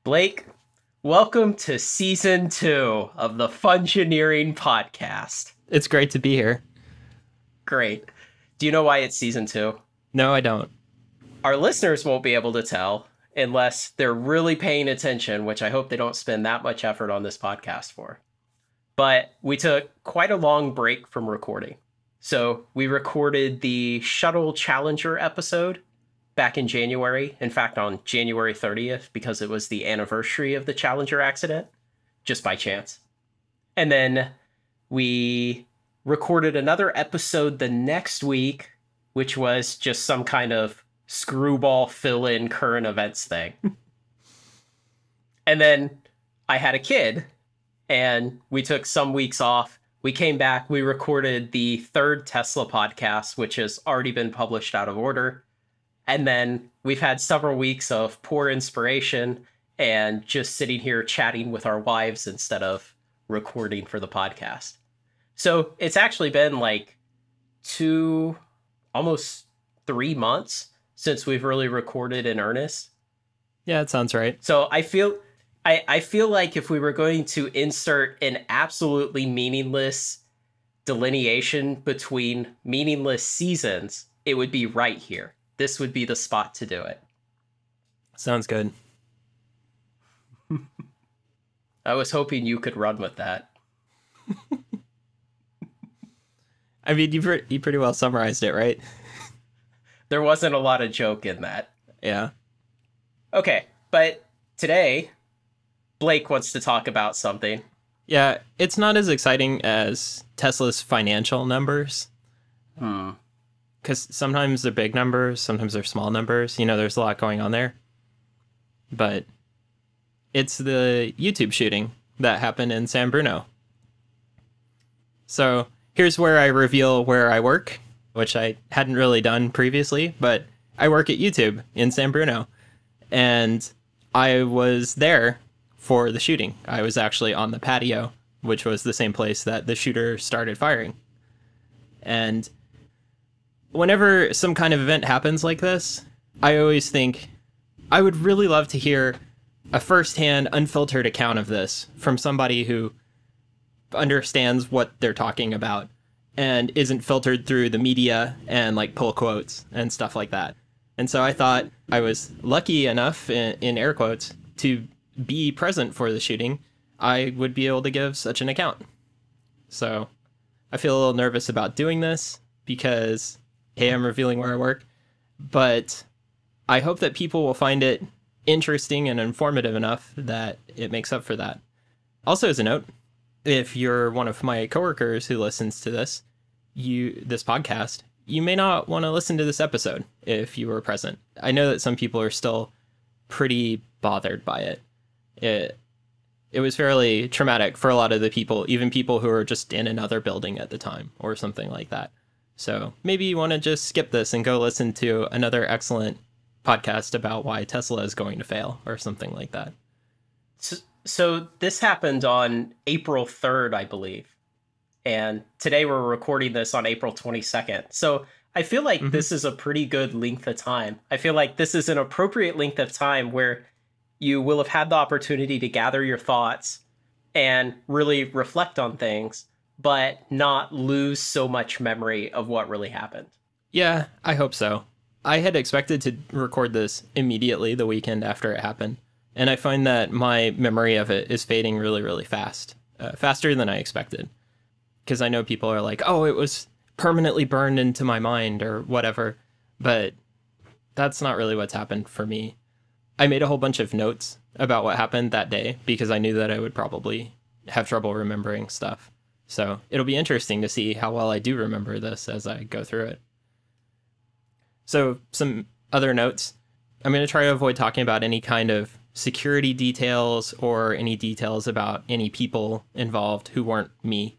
Blake, welcome to season 2 of the Fungineering podcast. It's great to be here. Great. Do you know why it's season 2? No, I don't. Our listeners won't be able to tell unless they're really paying attention, which I hope they don't spend that much effort on this podcast for. But we took quite a long break from recording. So we recorded the Shuttle Challenger episode back in January. In fact, on January 30th, because it was the anniversary of the Challenger accident, just by chance. And then we recorded another episode the next week, which was just some kind of screwball fill-in current events thing. And then I had a kid, and we took some weeks off. We came back, we recorded the third Tesla podcast, which has already been published out of order. And then we've had several weeks of poor inspiration and just sitting here chatting with our wives instead of recording for the podcast. So it's actually been like almost 3 months since we've really recorded in earnest. Yeah, it sounds right. So I feel like if we were going to insert an absolutely meaningless delineation between meaningless seasons, it would be right here. This would be the spot to do it. Sounds good. I was hoping you could run with that. I mean, you pretty well summarized it, right? There wasn't a lot of joke in that. Yeah. Okay, but today, Blake wants to talk about something. Yeah, it's not as exciting as Tesla's financial numbers. Because sometimes they're big numbers, sometimes they're small numbers. You know, there's a lot going on there. But it's the YouTube shooting that happened in San Bruno. So here's where I reveal where I work, which I hadn't really done previously, but I work at YouTube in San Bruno. And I was there for the shooting. I was actually on the patio, which was the same place that the shooter started firing. And whenever some kind of event happens like this, I always think I would really love to hear a firsthand, unfiltered account of this from somebody who understands what they're talking about and isn't filtered through the media and like pull quotes and stuff like that. And so I thought I was lucky enough, in air quotes, to be present for the shooting. I would be able to give such an account. So I feel a little nervous about doing this because, hey, I'm revealing where I work, but I hope that people will find it interesting and informative enough that it makes up for that. Also, as a note, if you're one of my coworkers who listens to this podcast, you may not want to listen to this episode if you were present. I know that some people are still pretty bothered by it. It was fairly traumatic for a lot of the people, even people who were just in another building at the time or something like that. So maybe you want to just skip this and go listen to another excellent podcast about why Tesla is going to fail or something like that. So this happened on April 3rd, I believe. And today we're recording this on April 22nd. So I feel like this is a pretty good length of time. I feel like this is an appropriate length of time where you will have had the opportunity to gather your thoughts and really reflect on things, but not lose so much memory of what really happened. Yeah, I hope so. I had expected to record this immediately the weekend after it happened, and I find that my memory of it is fading really, really fast. Faster than I expected. Because I know people are like, oh, it was permanently burned into my mind or whatever, but that's not really what's happened for me. I made a whole bunch of notes about what happened that day because I knew that I would probably have trouble remembering stuff. So it'll be interesting to see how well I do remember this as I go through it. So some other notes. I'm going to try to avoid talking about any kind of security details or any details about any people involved who weren't me.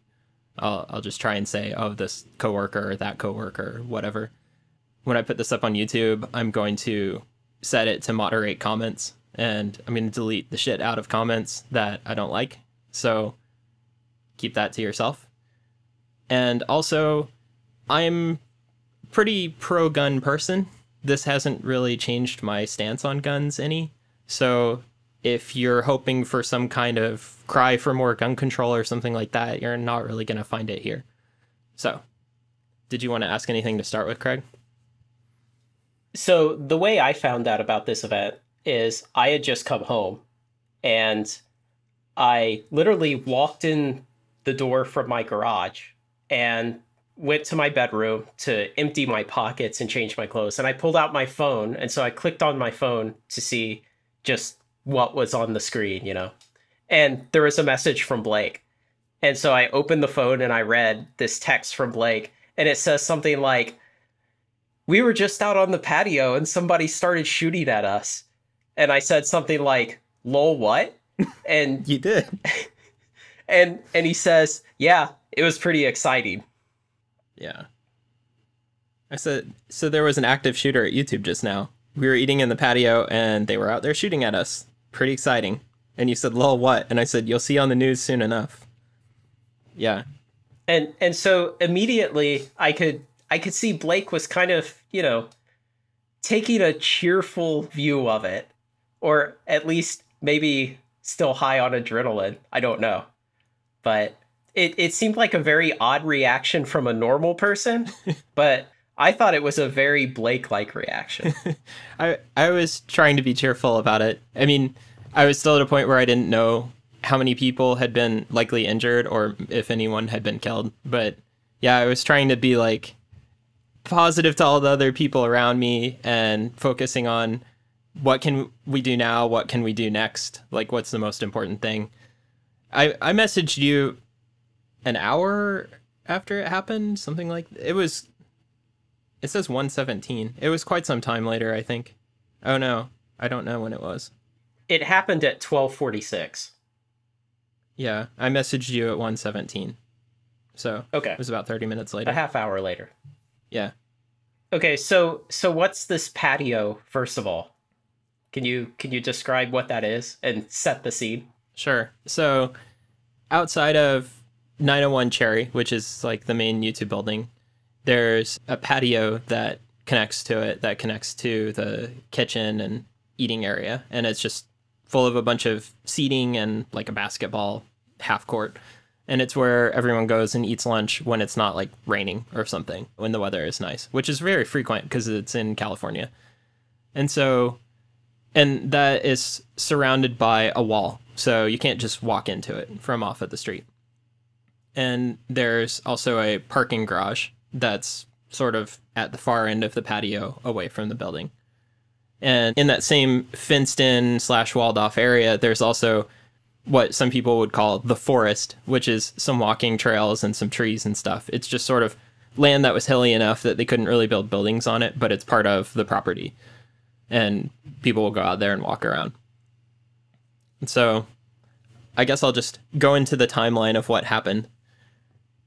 I'll just try and say, oh, this coworker or that coworker, whatever. When I put this up on YouTube, I'm going to set it to moderate comments, and I'm going to delete the shit out of comments that I don't like. So keep that to yourself. And also, I'm pretty pro-gun person. This hasn't really changed my stance on guns any. So if you're hoping for some kind of cry for more gun control or something like that, you're not really going to find it here. So, did you want to ask anything to start with, Craig? So the way I found out about this event is I had just come home and I literally walked in the door from my garage and went to my bedroom to empty my pockets and change my clothes. And I pulled out my phone. And so I clicked on my phone to see just what was on the screen, And there was a message from Blake. And so I opened the phone and I read this text from Blake. And it says something like, "We were just out on the patio and somebody started shooting at us." And I said something like, "Lol, what?" And You did. and he says, "Yeah, it was pretty exciting." Yeah. I said, so there was an active shooter at YouTube just now. We were eating in the patio and they were out there shooting at us. Pretty exciting. And you said, "Lol, what?" And I said, "You'll see on the news soon enough." Yeah. And so immediately I could see Blake was kind of, taking a cheerful view of it, or at least maybe still high on adrenaline. I don't know. But it seemed like a very odd reaction from a normal person, but I thought it was a very Blake-like reaction. I was trying to be cheerful about it. I mean, I was still at a point where I didn't know how many people had been likely injured or if anyone had been killed. But yeah, I was trying to be like positive to all the other people around me and focusing on what can we do now? What can we do next? Like, what's the most important thing? I messaged you an hour after it happened, something like it says 1:17. It was quite some time later, I think. Oh no, I don't know when it was. It happened at 12:46. Yeah, I messaged you at 1:17. So okay, it was about 30 minutes later. A half hour later. Yeah. Okay, so what's this patio, first of all? Can you describe what that is and set the scene? Sure. So outside of 901 Cherry, which is like the main YouTube building, there's a patio that connects to it, that connects to the kitchen and eating area. And it's just full of a bunch of seating and like a basketball half court. And it's where everyone goes and eats lunch when it's not like raining or something, when the weather is nice, which is very frequent because it's in California. And that is surrounded by a wall. So you can't just walk into it from off of the street. And there's also a parking garage that's sort of at the far end of the patio away from the building. And in that same fenced in / walled off area, there's also what some people would call the forest, which is some walking trails and some trees and stuff. It's just sort of land that was hilly enough that they couldn't really build buildings on it, but it's part of the property. And people will go out there and walk around. And so I guess I'll just go into the timeline of what happened.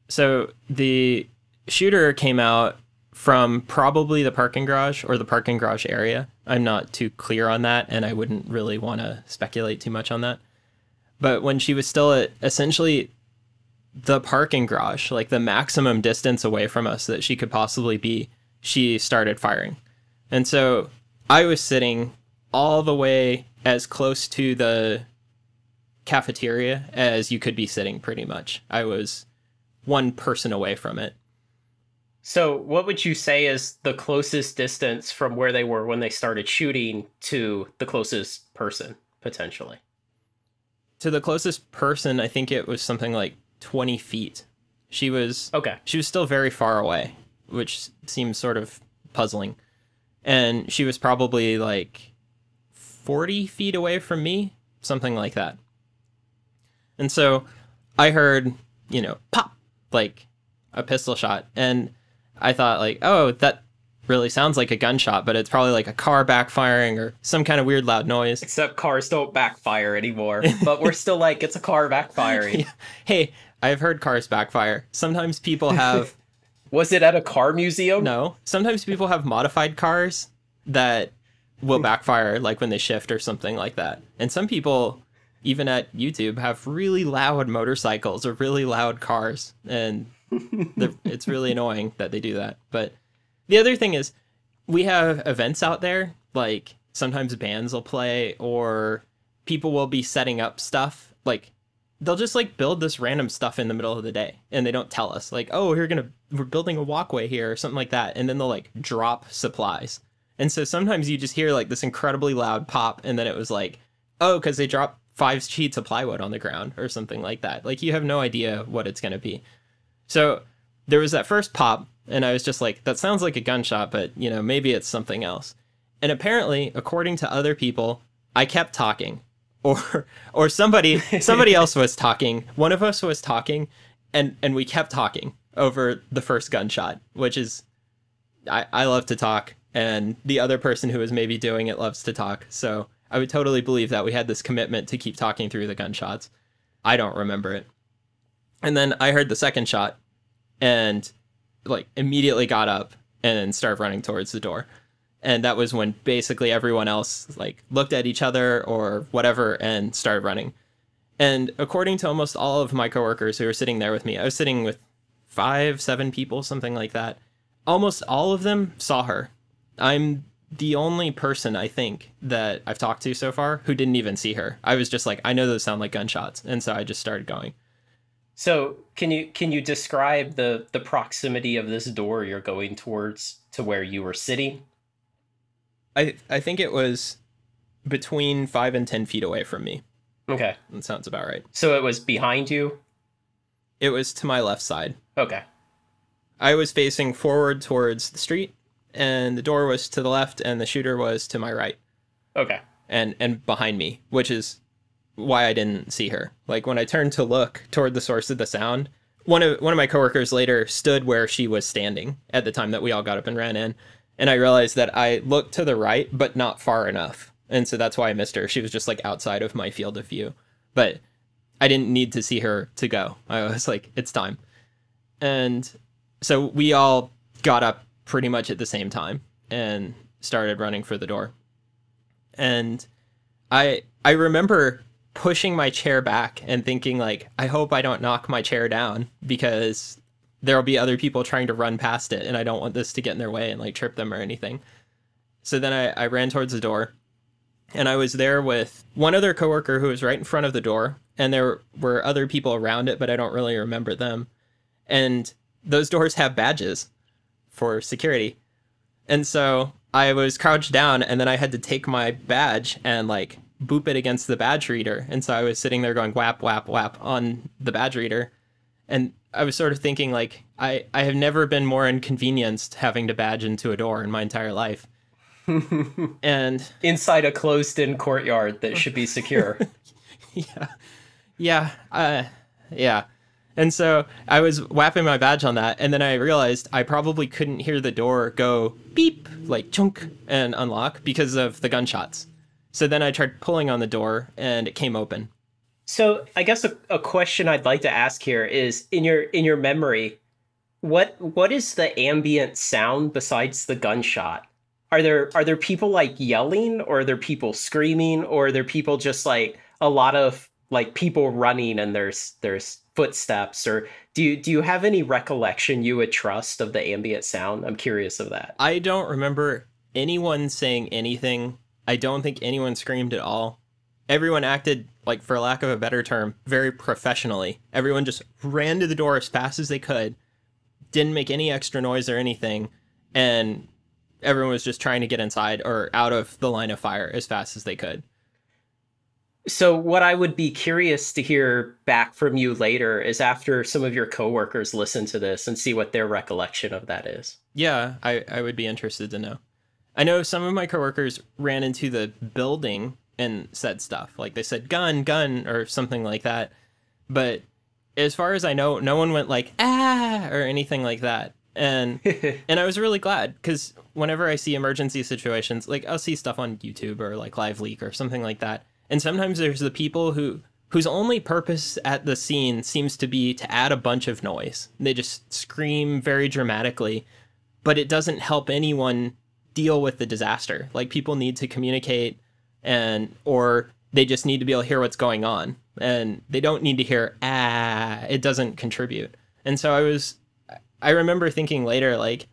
So the shooter came out from probably the parking garage or the parking garage area. I'm not too clear on that, and I wouldn't really want to speculate too much on that. But when she was still at essentially the parking garage, like the maximum distance away from us that she could possibly be, she started firing. And so I was sitting all the way as close to the cafeteria as you could be sitting, pretty much. I was one person away from it. So what would you say is the closest distance from where they were when they started shooting to the closest person, potentially? To the closest person, I think it was something like 20 feet. She was still very far away, which seems sort of puzzling. And she was probably like 40 feet away from me, something like that. And so I heard, pop, like a pistol shot. And I thought like, oh, that really sounds like a gunshot, but it's probably like a car backfiring or some kind of weird loud noise. Except cars don't backfire anymore, but we're still like, it's a car backfiring. Yeah. Hey, I've heard cars backfire. Sometimes people have... Was it at a car museum? No. Sometimes people have modified cars that will backfire, like when they shift or something like that. And some people, even at YouTube, have really loud motorcycles or really loud cars. And it's really annoying that they do that. But the other thing is, we have events out there, like sometimes bands will play or people will be setting up stuff. Like, they'll just like build this random stuff in the middle of the day, and they don't tell us, like, oh, we're building a walkway here or something like that, and then they'll like drop supplies. And so sometimes you just hear like this incredibly loud pop, and then it was like, oh, because they dropped 5 sheets of plywood on the ground or something like that. Like, you have no idea what it's going to be. So there was that first pop, and I was just like, that sounds like a gunshot, but, you know, maybe it's something else. And apparently, according to other people, I kept talking. Or somebody else was talking. One of us was talking, and we kept talking over the first gunshot, which is, I love to talk, and the other person who was maybe doing it loves to talk. So I would totally believe that we had this commitment to keep talking through the gunshots. I don't remember it. And then I heard the second shot, and like immediately got up and started running towards the door. And that was when basically everyone else like looked at each other or whatever and started running. And according to almost all of my coworkers who were sitting there with me, I was sitting with 5-7 people, something like that. Almost all of them saw her. I'm the only person, I think, that I've talked to so far who didn't even see her. I was just like, I know those sound like gunshots. And so I just started going. So can you describe the proximity of this door you're going towards to where you were sitting? I think it was between 5 and 10 feet away from me. Okay. That sounds about right. So it was behind you? It was to my left side. Okay. I was facing forward towards the street, and the door was to the left, and the shooter was to my right. Okay. And behind me, which is why I didn't see her. Like, when I turned to look toward the source of the sound, one of my coworkers later stood where she was standing at the time that we all got up and ran in. And I realized that I looked to the right, but not far enough. And so that's why I missed her. She was just like outside of my field of view. But I didn't need to see her to go. I was like, it's time. And so we all got up pretty much at the same time and started running for the door. And I remember pushing my chair back and thinking, like, I hope I don't knock my chair down, because there'll be other people trying to run past it, and I don't want this to get in their way and like trip them or anything. So then I ran towards the door, and I was there with one other coworker who was right in front of the door, and there were other people around it, but I don't really remember them. And those doors have badges for security. And so I was crouched down, and then I had to take my badge and like boop it against the badge reader. And so I was sitting there going whap, whap, whap on the badge reader. And I was sort of thinking, like, I have never been more inconvenienced having to badge into a door in my entire life. And inside a closed-in courtyard that should be secure. Yeah. And so I was whapping my badge on that, and then I realized I probably couldn't hear the door go beep, like chunk, and unlock because of the gunshots. So then I tried pulling on the door, and it came open. So I guess a question I'd like to ask here is, in your memory, what is the ambient sound besides the gunshot? Are there people like yelling, or are there people screaming, or are there people just like a lot of like people running and there's footsteps? Or do you have any recollection you would trust of the ambient sound? I'm curious of that. I don't remember anyone saying anything. I don't think anyone screamed at all. Everyone acted, like, for lack of a better term, very professionally. Everyone just ran to the door as fast as they could, didn't make any extra noise or anything, and everyone was just trying to get inside or out of the line of fire as fast as they could. So what I would be curious to hear back from you later is after some of your coworkers listen to this and see what their recollection of that is. Yeah, I would be interested to know. I know some of my coworkers ran into the building and said stuff. Like, they said, gun, or something like that. But as far as I know, no one went like, ah, or anything like that. And and I was really glad, because whenever I see emergency situations, like, I'll see stuff on YouTube or like Live Leak or something like that. And sometimes there's the people whose only purpose at the scene seems to be to add a bunch of noise. They just scream very dramatically, but it doesn't help anyone deal with the disaster. Like, people need to communicate, or they just need to be able to hear what's going on, and they don't need to hear it doesn't contribute. And so I remember thinking later, like,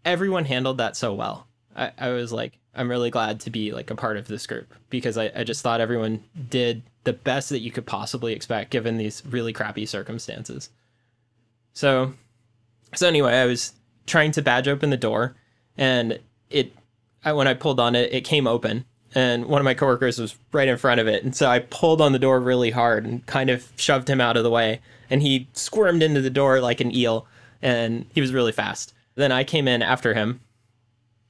everyone handled that so well. I was like, I'm really glad to be like a part of this group, because I just thought everyone did the best that you could possibly expect given these really crappy circumstances. So anyway, I was trying to badge open the door, and when I pulled on it, it came open, and one of my coworkers was right in front of it. And so I pulled on the door really hard and kind of shoved him out of the way, and he squirmed into the door like an eel, and he was really fast. Then I came in after him,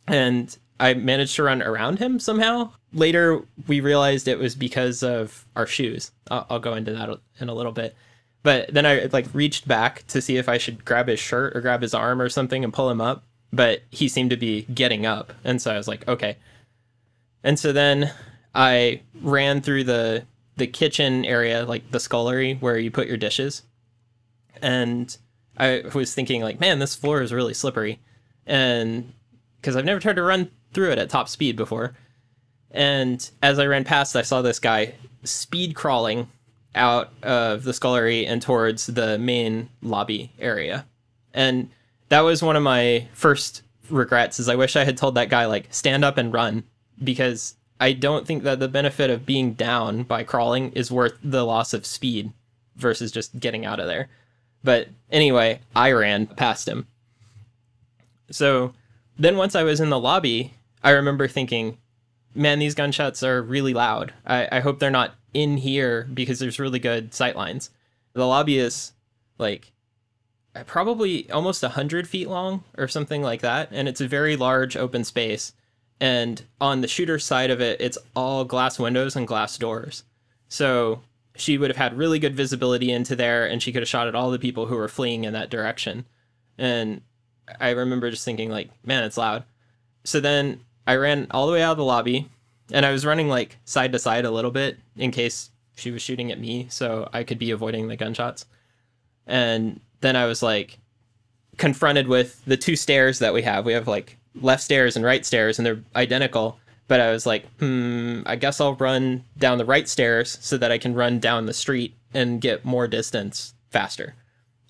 and I managed to run around him somehow. Later, we realized it was because of our shoes. I'll go into that in a little bit. But then I like reached back to see if I should grab his shirt or grab his arm or something and pull him up. But he seemed to be getting up. And so I was like, okay. And so then I ran through the kitchen area, like the scullery where you put your dishes. And I was thinking like, man, this floor is really slippery. And because I've never tried to run through it at top speed before. And as I ran past, I saw this guy speed crawling out of the scullery and towards the main lobby area. And that was one of my first regrets, is I wish I had told that guy, like, stand up and run, because I don't think that the benefit of being down by crawling is worth the loss of speed versus just getting out of there. But anyway, I ran past him. So then once I was in the lobby, I remember thinking, man, these gunshots are really loud. I hope they're not in here, because there's really good sight lines. The lobby is like probably almost 100 feet long or something like that. And it's a very large open space. And on the shooter's side of it, it's all glass windows and glass doors. So she would have had really good visibility into there, and she could have shot at all the people who were fleeing in that direction. And I remember just thinking like, man, it's loud. So then I ran all the way out of the lobby, and I was running like side to side a little bit in case she was shooting at me, so I could be avoiding the gunshots. And then I was like confronted with the two stairs that we have. We have like left stairs and right stairs, and they're identical. But I was like, I guess I'll run down the right stairs so that I can run down the street and get more distance faster.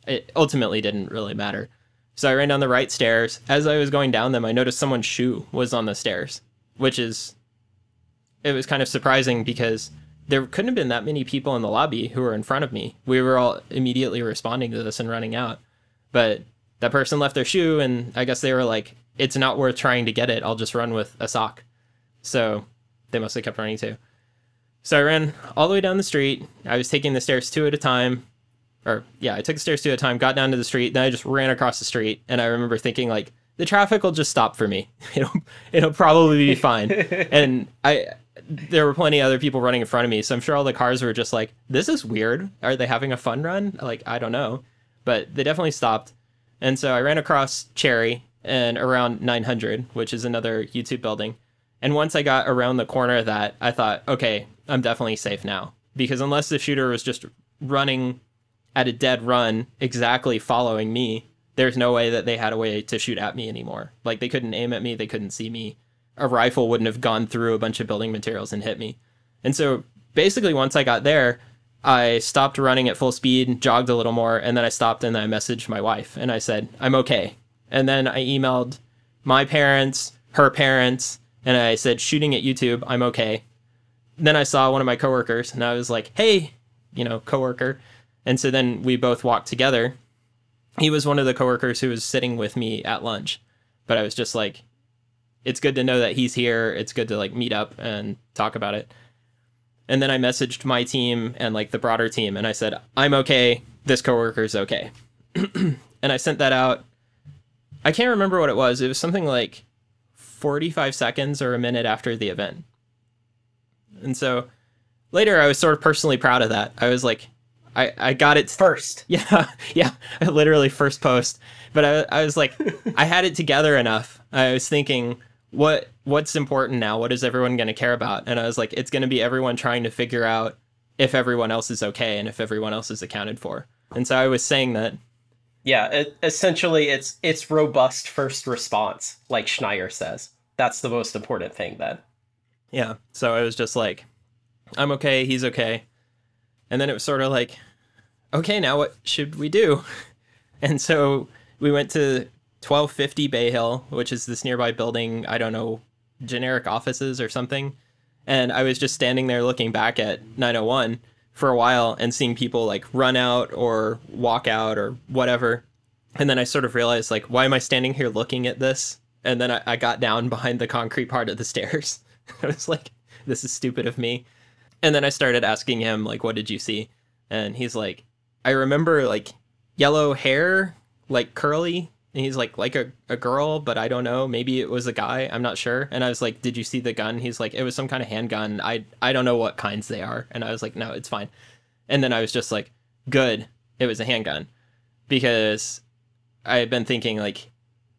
It ultimately didn't really matter. So I ran down the right stairs. As I was going down them, I noticed someone's shoe was on the stairs, it was kind of surprising because there couldn't have been that many people in the lobby who were in front of me. We were all immediately responding to this and running out. But that person left their shoe, and I guess they were like, it's not worth trying to get it. I'll just run with a sock. So they must have kept running too. So I ran all the way down the street. I was taking the stairs two at a time. I took the stairs two at a time, got down to the street, then I just ran across the street. And I remember thinking like, the traffic will just stop for me. It'll probably be fine. And there were plenty of other people running in front of me, so I'm sure all the cars were just like, this is weird. Are they having a fun run? Like, I don't know. But they definitely stopped. And so I ran across Cherry and around 900, which is another YouTube building. And once I got around the corner of that, I thought, okay, I'm definitely safe now. Because unless the shooter was just running at a dead run, exactly following me, there's no way that they had a way to shoot at me anymore. Like, they couldn't aim at me, they couldn't see me. A rifle wouldn't have gone through a bunch of building materials and hit me. And so basically once I got there, I stopped running at full speed, jogged a little more, and then I stopped and I messaged my wife and I said, I'm okay. And then I emailed my parents, her parents, and I said, shooting at YouTube, I'm okay. Then I saw one of my coworkers and I was like, hey, coworker. And so then we both walked together. He was one of the coworkers who was sitting with me at lunch, but I was just like, it's good to know that he's here. It's good to like meet up and talk about it. And then I messaged my team and like the broader team, and I said, I'm okay. This coworker's okay. And I sent that out. I can't remember what it was. It was something like 45 seconds or a minute after the event. And so later I was sort of personally proud of that. I was like, I got it first. Yeah. I literally first post. But I was like, I had it together enough. I was thinking, what's important now? What is everyone going to care about? And I was like, it's going to be everyone trying to figure out if everyone else is okay and if everyone else is accounted for. And so I was saying that. Yeah, essentially it's robust first response, like Schneier says. That's the most important thing then. Yeah. So I was just like, I'm okay. He's okay. And then it was sort of like, okay, now what should we do? And so we went to 1250 Bay Hill, which is this nearby building. I don't know generic offices or something. And I was just standing there looking back at 901 for a while and seeing people like run out or walk out or whatever. And then I sort of realized, like, why am I standing here looking at this? And then I got down behind the concrete part of the stairs. I was like, this is stupid of me. And then I started asking him, like, what did you see? And he's like, I remember, like, yellow hair, like, curly. And he's like a girl, but I don't know. Maybe it was a guy. I'm not sure. And I was like, did you see the gun? He's like, it was some kind of handgun. I don't know what kinds they are. And I was like, no, it's fine. And then I was just like, good. It was a handgun. Because I had been thinking, like,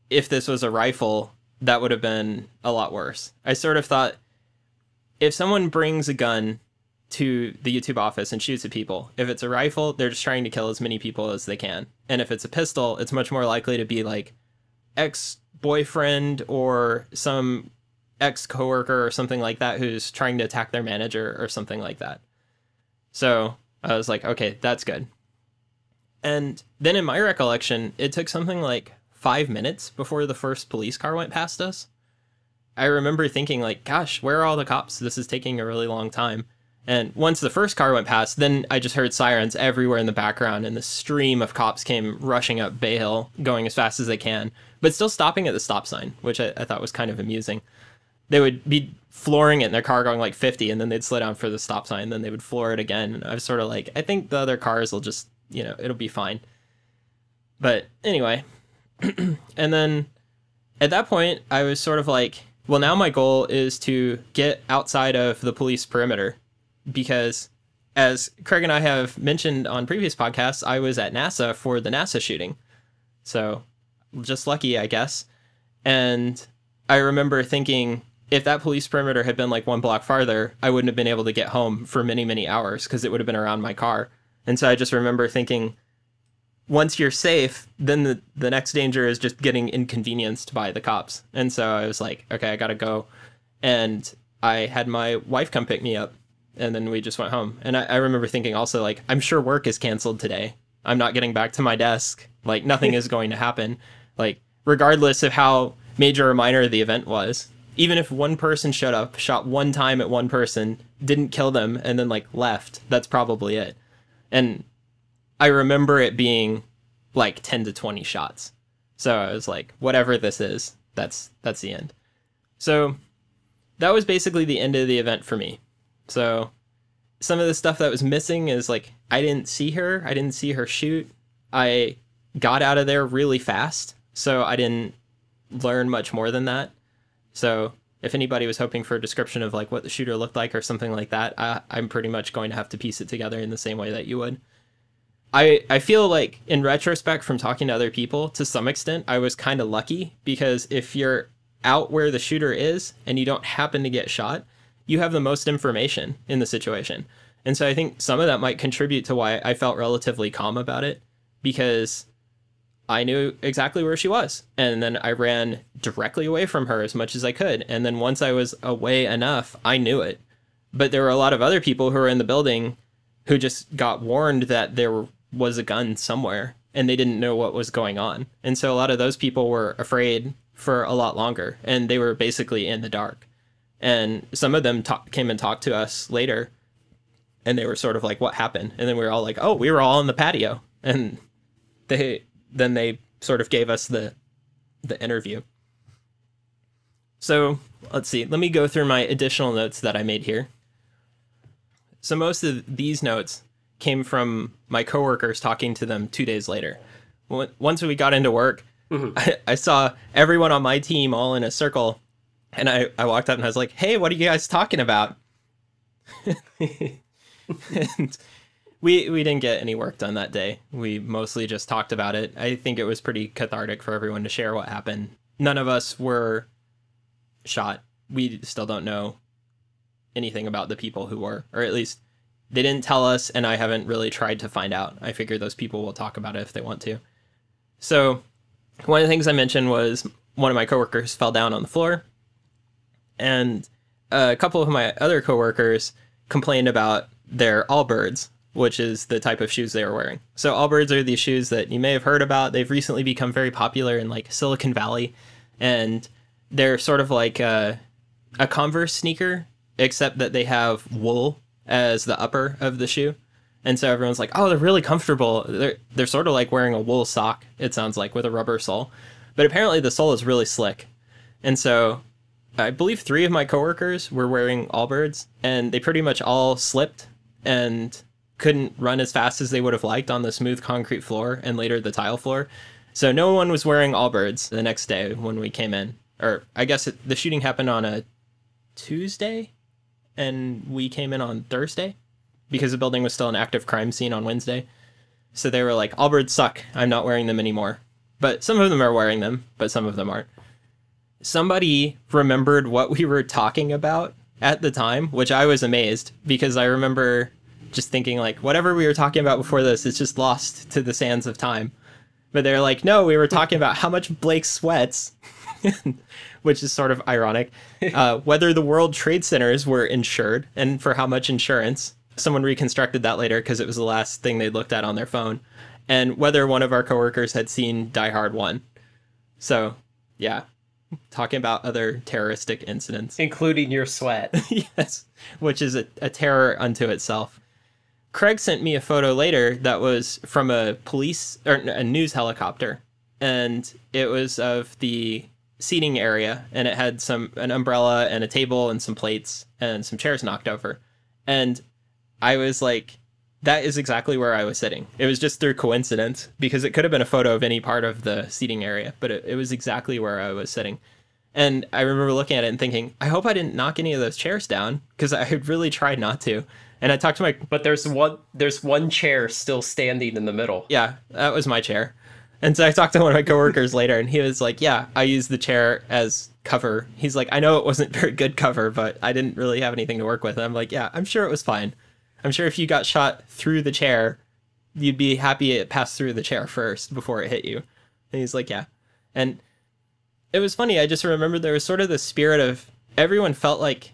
if this was a rifle, that would have been a lot worse. I sort of thought, if someone brings a gun to the YouTube office and shoots at people, if it's a rifle, they're just trying to kill as many people as they can. And if it's a pistol, it's much more likely to be like ex-boyfriend or some ex-coworker or something like that who's trying to attack their manager or something like that. So I was like, okay, that's good. And then in my recollection, it took something like 5 minutes before the first police car went past us. I remember thinking, like, gosh, where are all the cops? This is taking a really long time. And once the first car went past, then I just heard sirens everywhere in the background, and the stream of cops came rushing up Bay Hill, going as fast as they can, but still stopping at the stop sign, which I thought was kind of amusing. They would be flooring it in their car going like 50, and then they'd slow down for the stop sign, then they would floor it again. And I was sort of like, I think the other cars will just, it'll be fine. But anyway, and then at that point, I was sort of like, well, now my goal is to get outside of the police perimeter. Because as Craig and I have mentioned on previous podcasts, I was at NASA for the NASA shooting. So just lucky, I guess. And I remember thinking, if that police perimeter had been like 1 block farther, I wouldn't have been able to get home for many, many hours because it would have been around my car. And so I just remember thinking, once you're safe, then the next danger is just getting inconvenienced by the cops. And so I was like, okay, I got to go. And I had my wife come pick me up. And then we just went home. And I remember thinking also, like, I'm sure work is canceled today. I'm not getting back to my desk. Like, nothing is going to happen. Like, regardless of how major or minor the event was, even if one person showed up, shot one time at one person, didn't kill them, and then, like, left, that's probably it. And I remember it being, like, 10 to 20 shots. So I was like, whatever this is, that's the end. So that was basically the end of the event for me. So some of the stuff that was missing is, like, I didn't see her shoot. I got out of there really fast, so I didn't learn much more than that. So if anybody was hoping for a description of, like, what the shooter looked like or something like that, I'm pretty much going to have to piece it together in the same way that you would. I feel like, in retrospect, from talking to other people, to some extent, I was kind of lucky, because if you're out where the shooter is and you don't happen to get shot, you have the most information in the situation. And so I think some of that might contribute to why I felt relatively calm about it, because I knew exactly where she was. And then I ran directly away from her as much as I could. And then once I was away enough, I knew it. But there were a lot of other people who were in the building who just got warned that there was a gun somewhere and they didn't know what was going on. And so a lot of those people were afraid for a lot longer, and they were basically in the dark. And some of them came and talked to us later, and they were sort of like, what happened? And then we were all like, oh, we were all on the patio. And they sort of gave us the interview. So let's see. Let me go through my additional notes that I made here. So most of these notes came from my coworkers talking to them 2 days later. Once we got into work, I saw everyone on my team all in a circle. And I walked up and I was like, hey, what are you guys talking about? And we didn't get any work done that day. We mostly just talked about it. I think it was pretty cathartic for everyone to share what happened. None of us were shot. We still don't know anything about the people who were, or at least they didn't tell us, and I haven't really tried to find out. I figure those people will talk about it if they want to. So one of the things I mentioned was one of my coworkers fell down on the floor. And a couple of my other coworkers complained about their Allbirds, which is the type of shoes they were wearing. So Allbirds are these shoes that you may have heard about. They've recently become very popular in, like, Silicon Valley. And they're sort of like a Converse sneaker, except that they have wool as the upper of the shoe. And so everyone's like, oh, they're really comfortable. They're sort of like wearing a wool sock, it sounds like, with a rubber sole. But apparently the sole is really slick. And so I believe 3 of my coworkers were wearing Allbirds, and they pretty much all slipped and couldn't run as fast as they would have liked on the smooth concrete floor and later the tile floor. So no one was wearing Allbirds the next day when we came in. Or I guess the shooting happened on a Tuesday, and we came in on Thursday because the building was still an active crime scene on Wednesday. So they were like, Allbirds suck. I'm not wearing them anymore. But some of them are wearing them, but some of them aren't. Somebody remembered what we were talking about at the time, which I was amazed because I remember just thinking like, whatever we were talking about before this is just lost to the sands of time. But they're like, no, we were talking about how much Blake sweats, which is sort of ironic, whether the World Trade Centers were insured and for how much insurance. Someone reconstructed that later because it was the last thing they looked at on their phone, and whether one of our coworkers had seen Die Hard 1. So, yeah, talking about other terroristic incidents. Including your sweat. Yes, which is a terror unto itself. Craig sent me a photo later that was from a news helicopter, and it was of the seating area, and it had an umbrella and a table and some plates and some chairs knocked over. And I was like, that is exactly where I was sitting. It was just through coincidence because it could have been a photo of any part of the seating area, but it was exactly where I was sitting. And I remember looking at it and thinking, I hope I didn't knock any of those chairs down because I had really tried not to. And I talked to But there's one chair still standing in the middle. Yeah, that was my chair. And so I talked to one of my coworkers later, and he was like, yeah, I used the chair as cover. He's like, I know it wasn't very good cover, but I didn't really have anything to work with. And I'm like, yeah, I'm sure it was fine. I'm sure if you got shot through the chair, you'd be happy it passed through the chair first before it hit you. And he's like, yeah. And it was funny. I just remember there was sort of the spirit of everyone felt like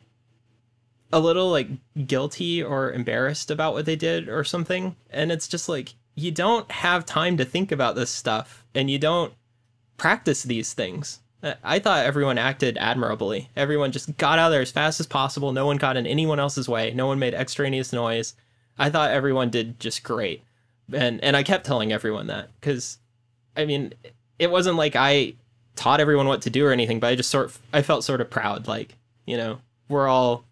a little like guilty or embarrassed about what they did or something. And it's just like, you don't have time to think about this stuff and you don't practice these things. I thought everyone acted admirably. Everyone just got out of there as fast as possible. No one got in anyone else's way. No one made extraneous noise. I thought everyone did just great. And I kept telling everyone that because, I mean, it wasn't like I taught everyone what to do or anything, but I felt sort of proud. Like, you know, we're all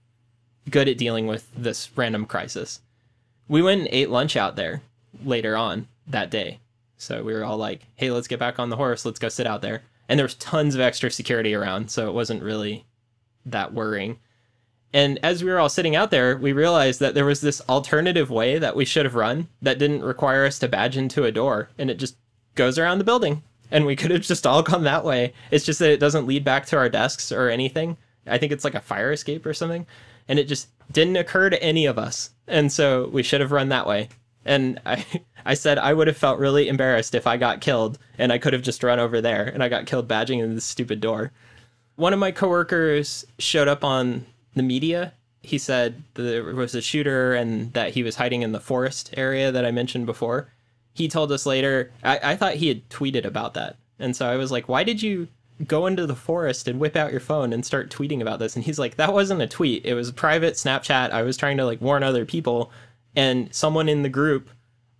good at dealing with this random crisis. We went and ate lunch out there later on that day. So we were all like, hey, let's get back on the horse. Let's go sit out there. And there was tons of extra security around, so it wasn't really that worrying. And as we were all sitting out there, we realized that there was this alternative way that we should have run that didn't require us to badge into a door, and it just goes around the building. And we could have just all gone that way. It's just that it doesn't lead back to our desks or anything. I think it's like a fire escape or something. And it just didn't occur to any of us. And so we should have run that way. And I said I would have felt really embarrassed if I got killed and I could have just run over there and I got killed badging in this stupid door. One of my coworkers showed up on the media. He said there was a shooter and that he was hiding in the forest area that I mentioned before. He told us later, I thought he had tweeted about that. And so I was like, why did you go into the forest and whip out your phone and start tweeting about this? And he's like, that wasn't a tweet. It was a private Snapchat. I was trying to like warn other people. And someone in the group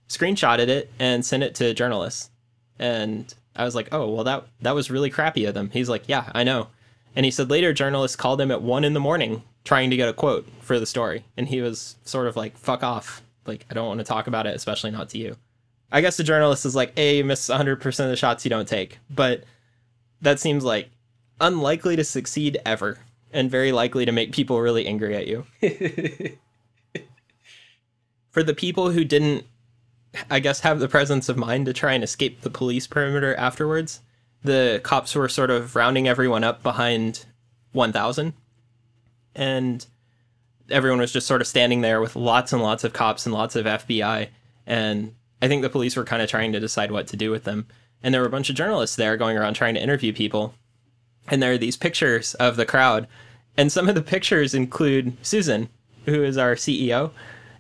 screenshotted it and sent it to journalists. And I was like, oh, well, that was really crappy of them. He's like, yeah, I know. And he said later journalists called him at 1 a.m. trying to get a quote for the story. And he was sort of like, fuck off. Like, I don't want to talk about it, especially not to you. I guess the journalist is like, hey, you miss 100% of the shots you don't take. But that seems like unlikely to succeed ever and very likely to make people really angry at you. For the people who didn't, I guess, have the presence of mind to try and escape the police perimeter afterwards, the cops were sort of rounding everyone up behind 1000. And everyone was just sort of standing there with lots and lots of cops and lots of FBI. And I think the police were kind of trying to decide what to do with them. And there were a bunch of journalists there going around trying to interview people. And there are these pictures of the crowd. And some of the pictures include Susan, who is our CEO.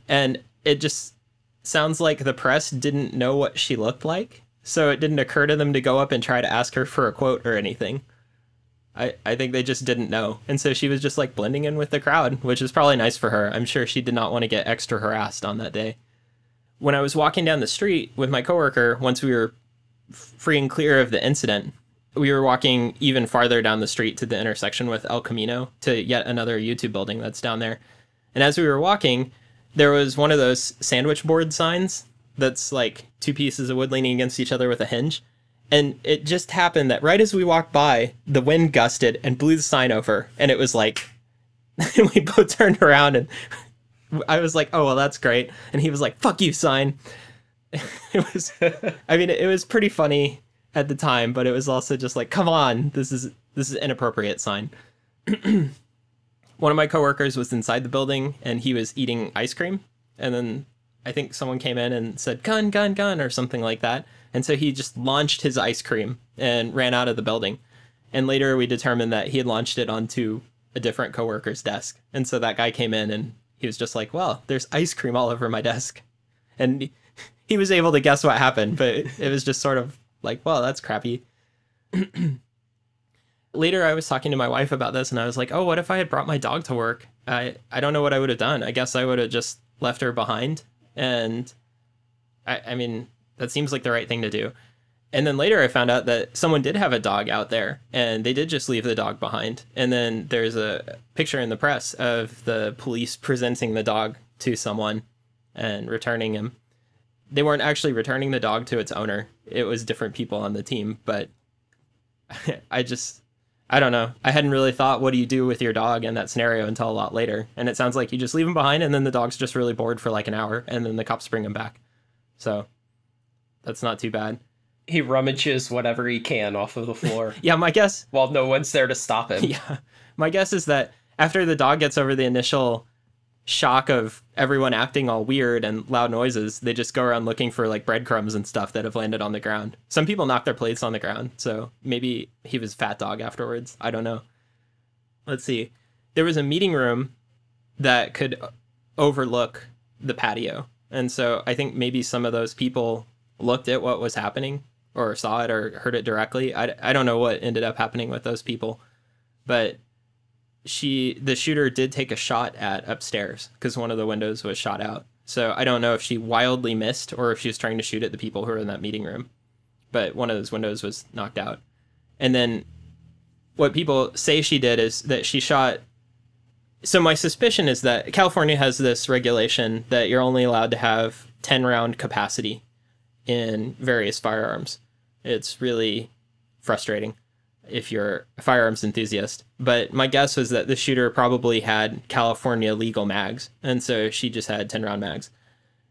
And it just sounds like the press didn't know what she looked like. So it didn't occur to them to go up and try to ask her for a quote or anything. I think they just didn't know. And so she was just like blending in with the crowd, which is probably nice for her. I'm sure she did not want to get extra harassed on that day. When I was walking down the street with my coworker, once we were free and clear of the incident, we were walking even farther down the street to the intersection with El Camino, to yet another YouTube building that's down there. And as we were walking, there was one of those sandwich board signs that's like two pieces of wood leaning against each other with a hinge. And it just happened that right as we walked by, the wind gusted and blew the sign over. And it was like, we both turned around and I was like, oh, well, that's great. And he was like, fuck you, sign. It was, I mean, it was pretty funny at the time, but it was also just like, come on, this is inappropriate, sign. One of my coworkers was inside the building and he was eating ice cream. And then I think someone came in and said, gun, gun, gun, or something like that. And so he just launched his ice cream and ran out of the building. And later we determined that he had launched it onto a different coworker's desk. And so that guy came in and he was just like, well, there's ice cream all over my desk. And he was able to guess what happened, but it was just sort of like, well, that's crappy. Later, I was talking to my wife about this, and I was like, oh, what if I had brought my dog to work? I don't know what I would have done. I guess I would have just left her behind. And I mean, that seems like the right thing to do. And then later I found out that someone did have a dog out there, and they did just leave the dog behind. And then there's a picture in the press of the police presenting the dog to someone and returning him. They weren't actually returning the dog to its owner. It was different people on the team, but I don't know. I hadn't really thought, what do you do with your dog in that scenario until a lot later. And it sounds like you just leave him behind and then the dog's just really bored for like an hour and then the cops bring him back. So that's not too bad. He rummages whatever he can off of the floor. Yeah, my guess... while no one's there to stop him. Yeah. My guess is that after the dog gets over the initial shock of everyone acting all weird and loud noises, they just go around looking for like breadcrumbs and stuff that have landed on the ground. Some people knock their plates on the ground, so maybe he was fat dog afterwards. I don't know. Let's see. There was a meeting room that could overlook the patio. And so I think maybe some of those people looked at what was happening or saw it or heard it directly. I don't know what ended up happening with those people, but the shooter did take a shot at upstairs because one of the windows was shot out. So I don't know if she wildly missed or if she was trying to shoot at the people who were in that meeting room, but one of those windows was knocked out. And then what people say she did is that she shot. So my suspicion is that California has this regulation that you're only allowed to have 10 round capacity in various firearms. It's really frustrating if you're a firearms enthusiast. But my guess was that the shooter probably had California legal mags, and so she just had 10 round mags.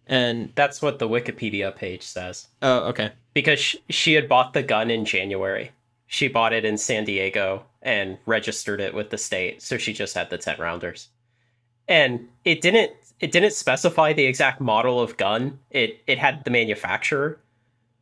And that's what the Wikipedia page says. Oh, okay. Because she had bought the gun in January. She bought it in San Diego and registered it with the state, so she just had the 10 rounders. And it didn't specify the exact model of gun. It had the manufacturer.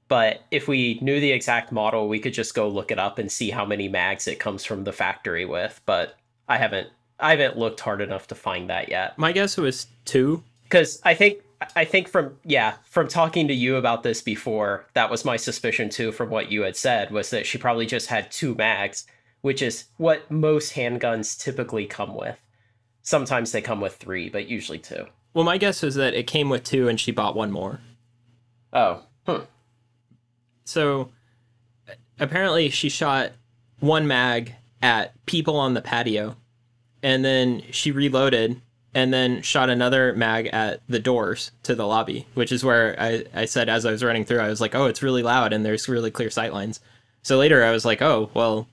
But if we knew the exact model, we could just go look it up and see how many mags it comes from the factory with. But I haven't looked hard enough to find that yet. My guess was 2. Because I think from talking to you about this before, that was my suspicion too, from what you had said, was that she probably just had 2 mags, which is what most handguns typically come with. Sometimes they come with 3, but usually 2. Well, my guess was that it came with 2 and she bought one more. Oh, So apparently she shot 1 mag at people on the patio, and then she reloaded and then shot another mag at the doors to the lobby, which is where I said as I was running through, I was like, oh, it's really loud and there's really clear sight lines. So later I was like, oh, well,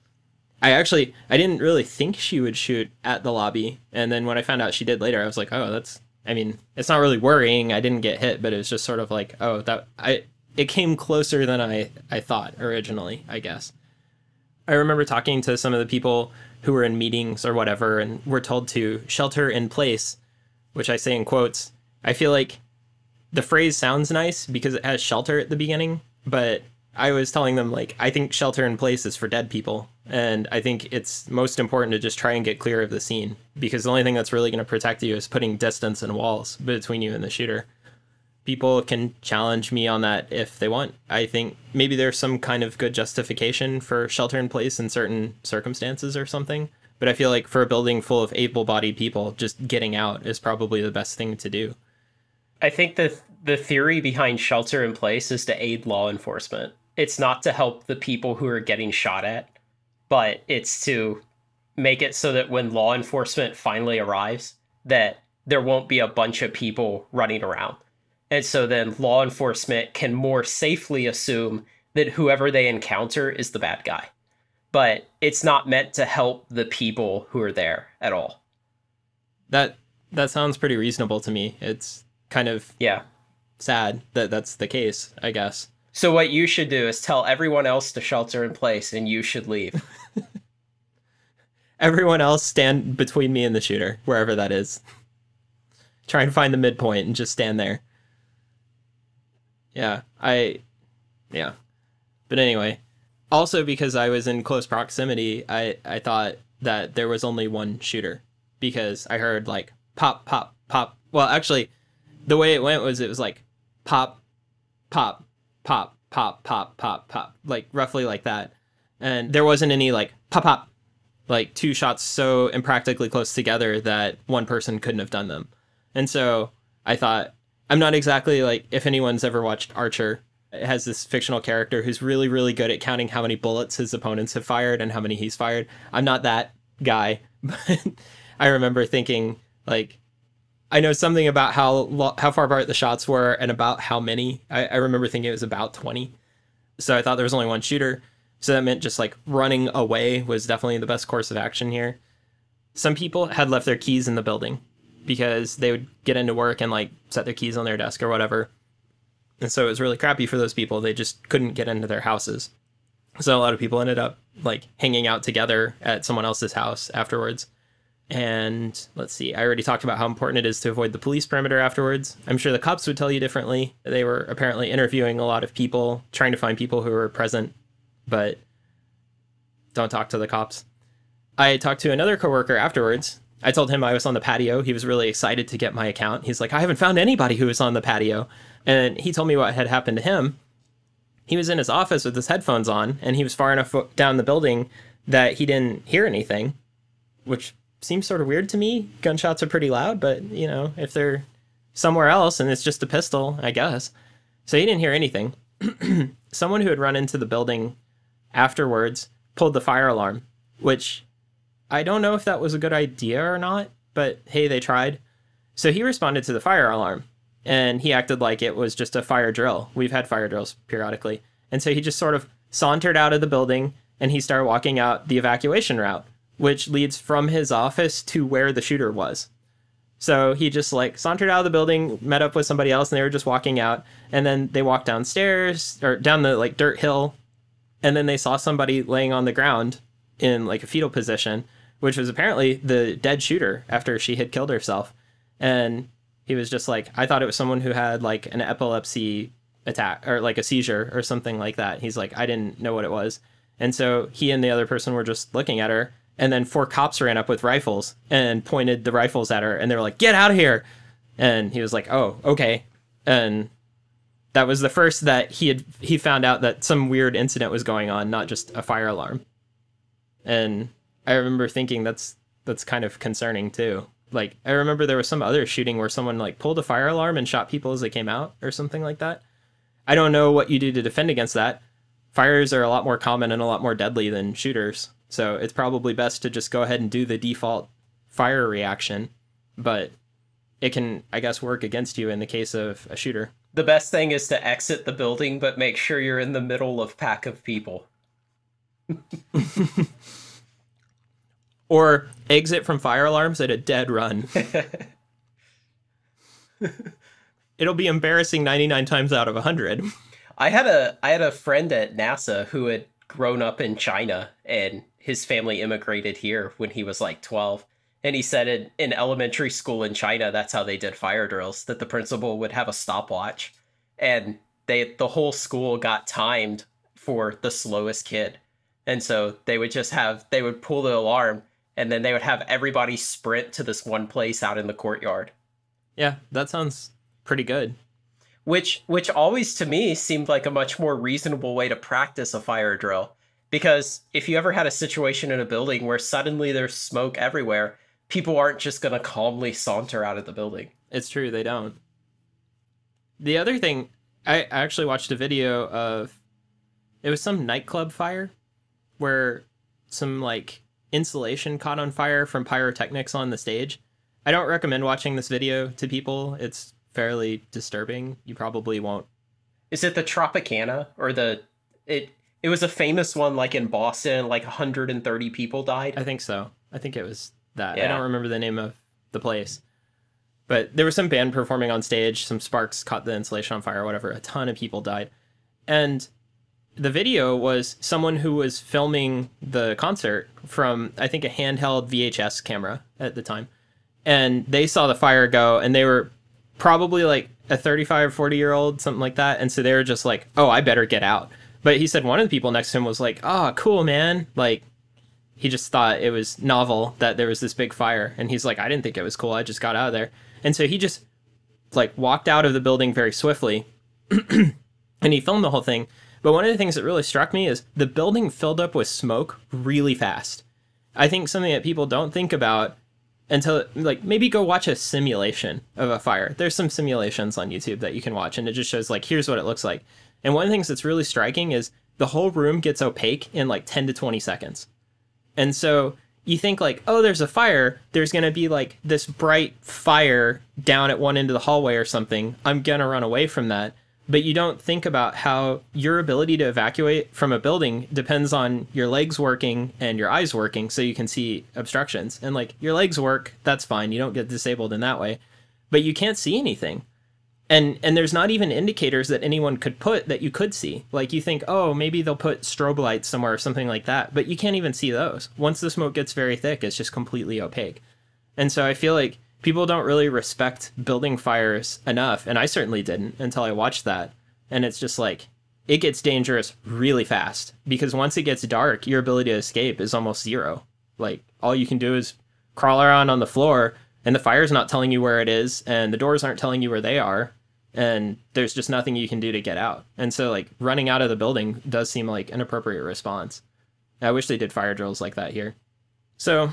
I didn't really think she would shoot at the lobby. And then when I found out she did later, I was like, oh, it's not really worrying. I didn't get hit, but it was just sort of like, oh, it came closer than I thought originally, I guess. I remember talking to some of the people who were in meetings or whatever and were told to shelter in place, which I say in quotes. I feel like the phrase sounds nice because it has shelter at the beginning, but I was telling them, like, I think shelter in place is for dead people. And I think it's most important to just try and get clear of the scene, because the only thing that's really going to protect you is putting distance and walls between you and the shooter. people can challenge me on that if they want. I think maybe there's some kind of good justification for shelter in place in certain circumstances or something. But I feel like for a building full of able-bodied people, just getting out is probably the best thing to do. I think the theory behind shelter in place is to aid law enforcement. It's not to help the people who are getting shot at, but it's to make it so that when law enforcement finally arrives, that there won't be a bunch of people running around. And so then law enforcement can more safely assume that whoever they encounter is the bad guy. But it's not meant to help the people who are there at all. That sounds pretty reasonable to me. It's kind of Yeah. sad that that's the case, I guess. So what you should do is tell everyone else to shelter in place and you should leave. Everyone else stand between me and the shooter, wherever that is. Try and find the midpoint and just stand there. Yeah. But anyway, also because I was in close proximity, I thought that there was only one shooter because I heard like pop, pop, pop. Well, actually, the way it was like pop, pop, pop, pop, pop, pop, pop, like roughly like that. And there wasn't any like pop, pop, like two shots so impractically close together that one person couldn't have done them. And so I thought, I'm not exactly like, if anyone's ever watched Archer, it has this fictional character who's really, really good at counting how many bullets his opponents have fired and how many he's fired. I'm not that guy, but I remember thinking, like, I know something about how far apart the shots were and about how many. I remember thinking it was about 20. So I thought there was only one shooter. So that meant just like running away was definitely the best course of action here. Some people had left their keys in the building because they would get into work and like set their keys on their desk or whatever. And so it was really crappy for those people. They just couldn't get into their houses. So a lot of people ended up like hanging out together at someone else's house afterwards. And let's see, I already talked about how important it is to avoid the police perimeter afterwards. I'm sure the cops would tell you differently. They were apparently interviewing a lot of people, trying to find people who were present, but don't talk to the cops. I talked to another coworker afterwards. I told him I was on the patio. He was really excited to get my account. He's like, I haven't found anybody who was on the patio. And he told me what had happened to him. He was in his office with his headphones on, and he was far enough down the building that he didn't hear anything, which seems sort of weird to me. Gunshots are pretty loud, but, you know, if they're somewhere else and it's just a pistol, I guess. So he didn't hear anything. Someone who had run into the building afterwards pulled the fire alarm, which I don't know if that was a good idea or not, but hey, they tried. So he responded to the fire alarm, and he acted like it was just a fire drill. We've had fire drills periodically. And so he just sort of sauntered out of the building, and he started walking out the evacuation route, which leads from his office to where the shooter was. So he just like sauntered out of the building, met up with somebody else, and they were just walking out. And then they walked downstairs or down the like dirt hill. And then they saw somebody laying on the ground in like a fetal position, which was apparently the dead shooter after she had killed herself. And he was just like, I thought it was someone who had like an epilepsy attack or like a seizure or something like that. He's like, I didn't know what it was. And so he and the other person were just looking at her. And then 4 cops ran up with rifles and pointed the rifles at her. And they were like, get out of here. And he was like, oh, okay. And that was the first that he found out that some weird incident was going on, not just a fire alarm. And I remember thinking that's kind of concerning too. Like, I remember there was some other shooting where someone like pulled a fire alarm and shot people as they came out or something like that. I don't know what you do to defend against that. Fires are a lot more common and a lot more deadly than shooters. So it's probably best to just go ahead and do the default fire reaction. But it can, I guess, work against you in the case of a shooter. The best thing is to exit the building, but make sure you're in the middle of a pack of people. Or exit from fire alarms at a dead run. It'll be embarrassing 99 times out of 100. I had a friend at NASA who had grown up in China, and his family immigrated here when he was like 12. And he said in elementary school in China, that's how they did fire drills, that the principal would have a stopwatch, and the whole school got timed for the slowest kid. And so they would pull the alarm, and then they would have everybody sprint to this one place out in the courtyard. Yeah, that sounds pretty good. which always to me seemed like a much more reasonable way to practice a fire drill. Because if you ever had a situation in a building where suddenly there's smoke everywhere, people aren't just going to calmly saunter out of the building. It's true, they don't. The other thing, I actually watched a video of, it was some nightclub fire where some like insulation caught on fire from pyrotechnics on the stage. I don't recommend watching this video to people. It's fairly disturbing. You probably won't. Is it the Tropicana or it was a famous one like in Boston, like 130 people died? I think so. I think it was that. Yeah. I don't remember the name of the place. But there was some band performing on stage, some sparks caught the insulation on fire or whatever. A ton of people died. And the video was someone who was filming the concert from, I think, a handheld VHS camera at the time. And they saw the fire go, and they were probably like a 35 or 40-year-old, something like that. And so they were just like, oh, I better get out. But he said one of the people next to him was like, oh, cool, man. Like, he just thought it was novel that there was this big fire. And he's like, I didn't think it was cool. I just got out of there. And so he just like walked out of the building very swiftly and he filmed the whole thing. But one of the things that really struck me is the building filled up with smoke really fast. I think something that people don't think about until like maybe go watch a simulation of a fire. There's some simulations on YouTube that you can watch and it just shows like, here's what it looks like. And one of the things that's really striking is the whole room gets opaque in like 10 to 20 seconds. And so you think like, oh, there's a fire. There's going to be like this bright fire down at one end of the hallway or something. I'm going to run away from that. But you don't think about how your ability to evacuate from a building depends on your legs working and your eyes working so you can see obstructions. And like your legs work, that's fine. You don't get disabled in that way. But you can't see anything. And there's not even indicators that anyone could put that you could see. Like you think, oh, maybe they'll put strobe lights somewhere or something like that. But you can't even see those. Once the smoke gets very thick, it's just completely opaque. And so I feel like people don't really respect building fires enough. And I certainly didn't until I watched that. And it's just like, it gets dangerous really fast. Because once it gets dark, your ability to escape is almost zero. Like all you can do is crawl around on the floor. And the fire's not telling you where it is, and the doors aren't telling you where they are, and there's just nothing you can do to get out. And so, like, running out of the building does seem like an appropriate response. I wish they did fire drills like that here. So,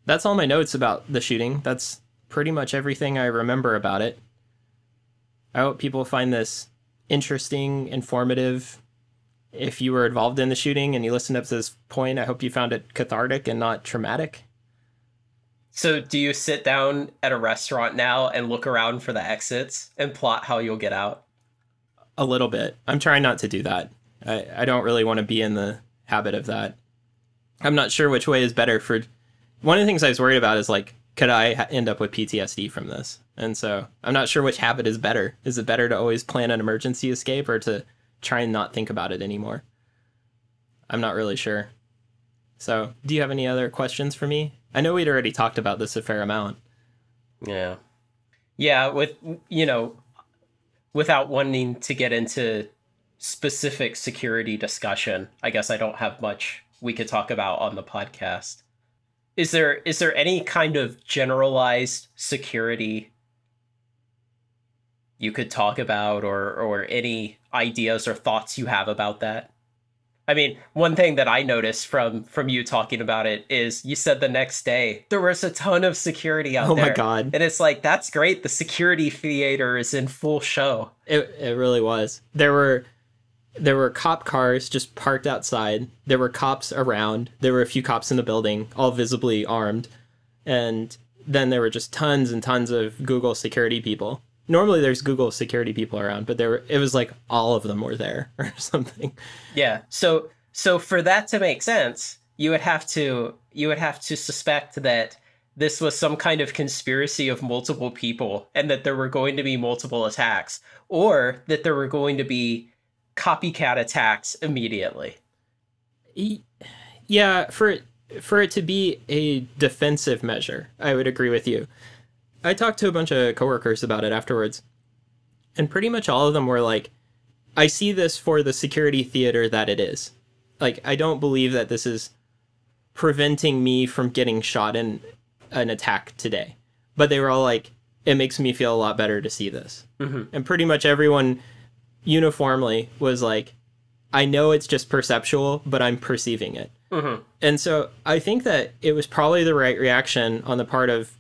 that's all my notes about the shooting. That's pretty much everything I remember about it. I hope people find this interesting, informative. If you were involved in the shooting and you listened up to this point, I hope you found it cathartic and not traumatic. So do you sit down at a restaurant now and look around for the exits and plot how you'll get out? A little bit. I'm trying not to do that. I don't really want to be in the habit of that. I'm not sure which way is better for... One of the things I was worried about is, like, could I end up with PTSD from this? And so I'm not sure which habit is better. Is it better to always plan an emergency escape or to try and not think about it anymore? I'm not really sure. So do you have any other questions for me? I know we'd already talked about this a fair amount. Yeah. Yeah, without wanting to get into specific security discussion, I guess I don't have much we could talk about on the podcast. Is there any kind of generalized security you could talk about or any ideas or thoughts you have about that? I mean, one thing that I noticed from you talking about it is you said the next day there was a ton of security out there. Oh my God. And it's like, that's great. The security theater is in full show. It really was. There were cop cars just parked outside. There were cops around. There were a few cops in the building, all visibly armed. And then there were just tons and tons of Google security people. Normally there's Google security people around, but it was like all of them were there or something. Yeah. So for that to make sense, you would have to suspect that this was some kind of conspiracy of multiple people and that there were going to be multiple attacks, or that there were going to be copycat attacks immediately. Yeah, for it to be a defensive measure, I would agree with you. I talked to a bunch of coworkers about it afterwards, and pretty much all of them were like, I see this for the security theater that it is. Like, I don't believe that this is preventing me from getting shot in an attack today. But they were all like, it makes me feel a lot better to see this. Mm-hmm. And pretty much everyone uniformly was like, I know it's just perceptual, but I'm perceiving it. Mm-hmm. And so I think that it was probably the right reaction on the part of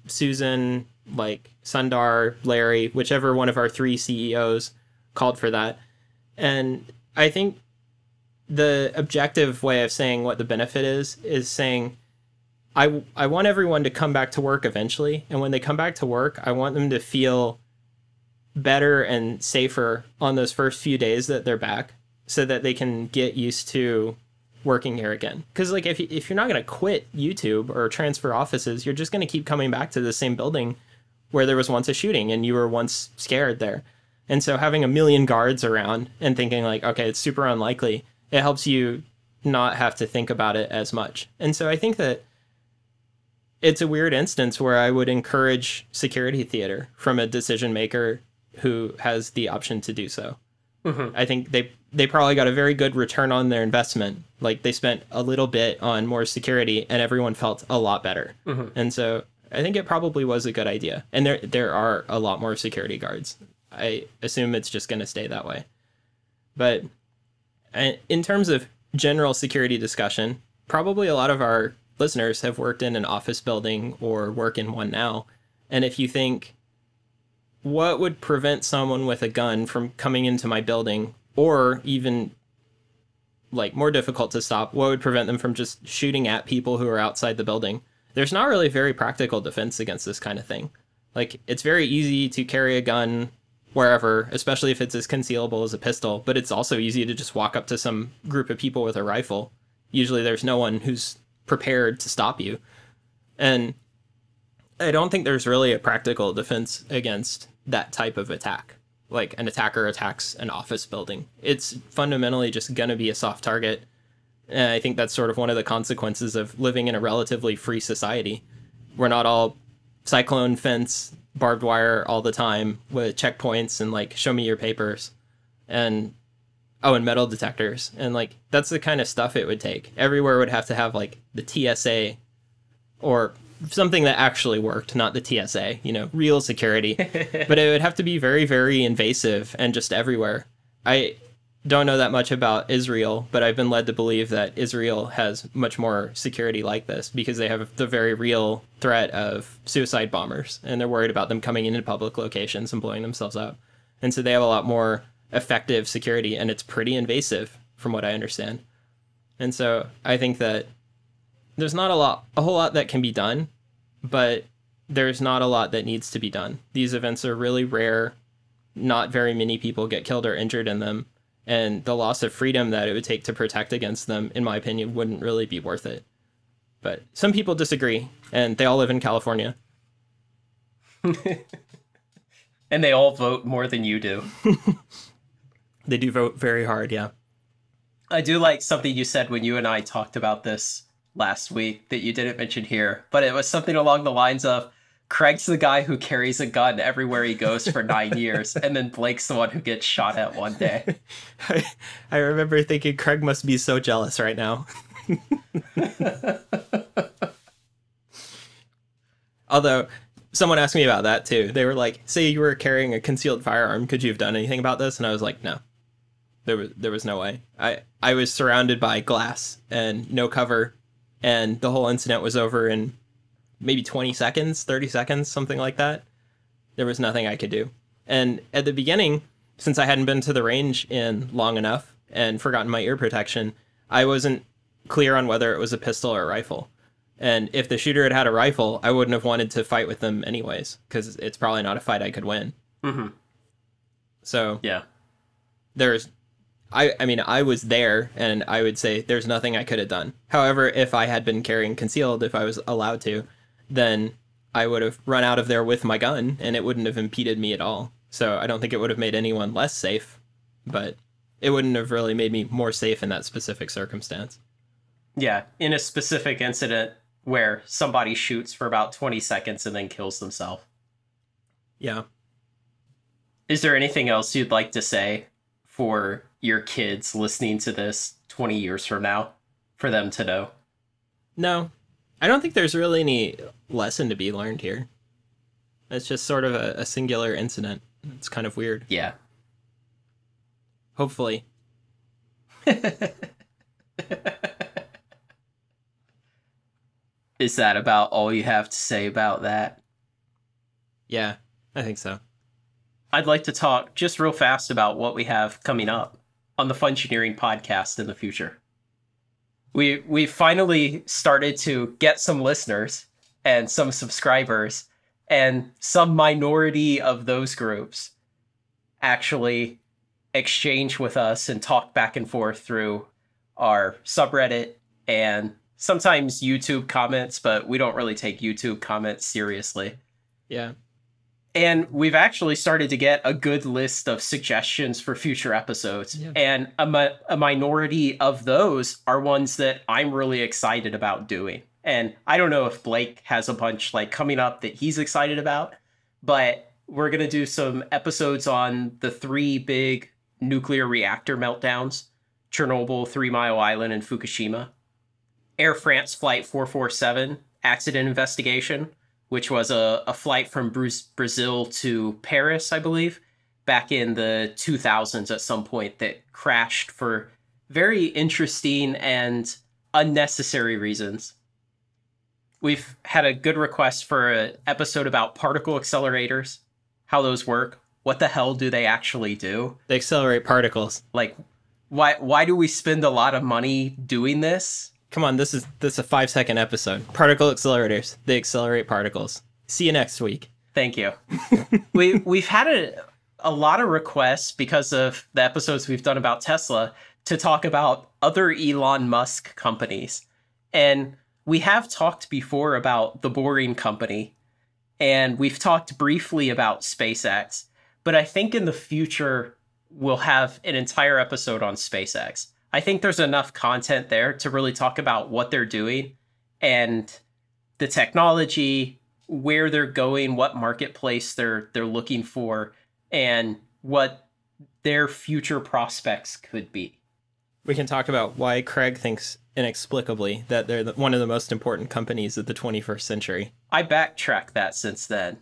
Susan, like Sundar, Larry, whichever one of our 3 CEOs called for that. And I think the objective way of saying what the benefit is saying, I want everyone to come back to work eventually. And when they come back to work, I want them to feel better and safer on those first few days that they're back so that they can get used to working here again. Because like if you're not going to quit YouTube or transfer offices, you're just going to keep coming back to the same building where there was once a shooting and you were once scared there. And so having a million guards around and thinking like, okay, it's super unlikely, it helps you not have to think about it as much. And so I think that it's a weird instance where I would encourage security theater from a decision maker who has the option to do so. Mm-hmm. I think they probably got a very good return on their investment. Like they spent a little bit on more security and everyone felt a lot better. Mm-hmm. And so I think it probably was a good idea. And there are a lot more security guards. I assume it's just going to stay that way. But in terms of general security discussion, probably a lot of our listeners have worked in an office building or work in one now. And if you think, what would prevent someone with a gun from coming into my building, or even like more difficult to stop, what would prevent them from just shooting at people who are outside the building? There's not really very practical defense against this kind of thing. Like it's very easy to carry a gun wherever, especially if it's as concealable as a pistol, but it's also easy to just walk up to some group of people with a rifle. Usually there's no one who's prepared to stop you. And I don't think there's really a practical defense against that type of attack. Like an attacker attacks an office building. It's fundamentally just going to be a soft target. And I think that's sort of one of the consequences of living in a relatively free society. We're not all cyclone fence, barbed wire all the time with checkpoints and like, show me your papers. And metal detectors. And like, that's the kind of stuff it would take. Everywhere would have to have like the TSA or something that actually worked, not the TSA, real security. But it would have to be very, very invasive and just everywhere. I don't know that much about Israel, but I've been led to believe that Israel has much more security like this because they have the very real threat of suicide bombers, and they're worried about them coming into public locations and blowing themselves up. And so they have a lot more effective security, and it's pretty invasive from what I understand. And so I think that there's not a whole lot that can be done, but there's not a lot that needs to be done. These events are really rare. Not very many people get killed or injured in them. And the loss of freedom that it would take to protect against them, in my opinion, wouldn't really be worth it. But some people disagree, and they all live in California. And they all vote more than you do. They do vote very hard, yeah. I do like something you said when you and I talked about this last week that you didn't mention here, but it was something along the lines of, Craig's the guy who carries a gun everywhere he goes for 9 years, and then Blake's the one who gets shot at one day. I remember thinking Craig must be so jealous right now. Although, someone asked me about that too. They were like, say you were carrying a concealed firearm, could you have done anything about this? And I was like, no. There was no way. I was surrounded by glass and no cover, and the whole incident was over in maybe 20 seconds, 30 seconds, something like that. There was nothing I could do. And at the beginning, since I hadn't been to the range in long enough and forgotten my ear protection, I wasn't clear on whether it was a pistol or a rifle. And if the shooter had had a rifle, I wouldn't have wanted to fight with them anyways, because it's probably not a fight I could win. Mm-hmm. So yeah, I was there, and I would say there's nothing I could have done. However, if I had been carrying concealed, if I was allowed to, then I would have run out of there with my gun, and it wouldn't have impeded me at all. So I don't think it would have made anyone less safe, but it wouldn't have really made me more safe in that specific circumstance. Yeah, in a specific incident where somebody shoots for about 20 seconds and then kills themselves. Yeah. Is there anything else you'd like to say for your kids listening to this 20 years from now, for them to know? No. I don't think there's really any lesson to be learned here. It's just sort of a singular incident. It's kind of weird. Yeah. Hopefully. Is that about all you have to say about that? Yeah, I think so. I'd like to talk just real fast about what we have coming up on the Fungineering podcast in the future. We finally started to get some listeners and some subscribers, and some minority of those groups actually exchange with us and talk back and forth through our subreddit and sometimes YouTube comments, but we don't really take YouTube comments seriously. Yeah. And we've actually started to get a good list of suggestions for future episodes. Yeah. And a minority of those are ones that I'm really excited about doing. And I don't know if Blake has a bunch like coming up that he's excited about, but we're going to do some episodes on the 3 big nuclear reactor meltdowns: Chernobyl, 3 Mile Island, and Fukushima. Air France Flight 447 accident investigation, which was a flight from Brazil to Paris, I believe, back in the 2000s at some point, that crashed for very interesting and unnecessary reasons. We've had a good request for an episode about particle accelerators, how those work, what the hell do they actually do? They accelerate particles. Like, why do we spend a lot of money doing this? Come on, this is a 5-second episode. Particle accelerators. They accelerate particles. See you next week. Thank you. We've had a lot of requests because of the episodes we've done about Tesla to talk about other Elon Musk companies. And we have talked before about the Boring Company, and we've talked briefly about SpaceX, but I think in the future we'll have an entire episode on SpaceX. I think there's enough content there to really talk about what they're doing and the technology, where they're going, what marketplace they're looking for, and what their future prospects could be. We can talk about why Craig thinks inexplicably that they're one of the most important companies of the 21st century. I backtracked that since then.